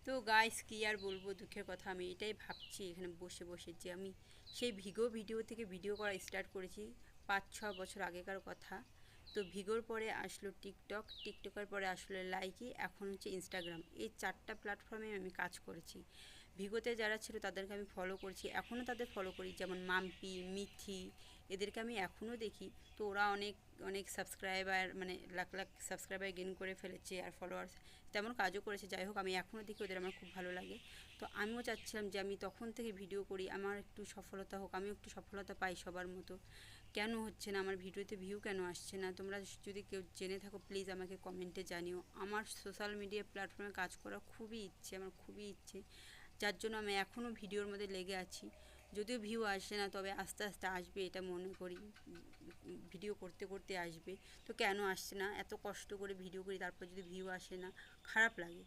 তো গাইস কি আর বলবো, দুঃখের কথা আমি এটাই ভাবছি এখানে বসে বসে যে আমি সেই ভিডিও থেকে ভিডিও করা স্টার্ট করেছি 5-6 বছর আগেকার কথা। তো ভিগোর পরে আসলো টিকটক, টিকটকের পরে আসলো লাইকি, এখন হচ্ছে ইনস্টাগ্রাম। এই 4টা প্ল্যাটফর্মে আমি কাজ করেছি। ভিগোতে যারা ছিল তাদেরকে আমি ফলো করছি, এখনও তাদের ফলো করি, যেমন মাম্পি, মিথি, এদেরকে আমি এখনও দেখি। তো ওরা অনেক অনেক সাবস্ক্রাইবার, মানে লাখ লাখ সাবস্ক্রাইবার গেইন করে ফেলেছে, আর ফলোয়ার্স তেমন কাজও করেছে। যাই হোক, আমি এখনও দেখি ওদের, আমার খুব ভালো লাগে। তো আমিও চাচ্ছিলাম যে আমি তখন থেকে ভিডিও করি, আমার একটু সফলতা হোক, আমিও একটু সফলতা পাই সবার মতো। কেন হচ্ছে না আমার ভিডিওতে, ভিউ কেন আসছে না? তোমরা যদি কেউ জেনে থাকো প্লিজ আমাকে কমেন্টে জানিও। আমার সোশ্যাল মিডিয়া প্ল্যাটফর্মে কাজ করার খুবই ইচ্ছে, আমার খুবই ইচ্ছে, যার জন্য আমি এখনও ভিডিওর মধ্যে লেগে আছি। যদিও ভিউ আসে না, তবে আস্তে আস্তে আসবে এটা মনে করি। ভিডিও করতে করতে আসবে। তো কেন আসছে না? এত কষ্ট করে ভিডিও করি, তারপর যদি ভিউ আসে না, খারাপ লাগে।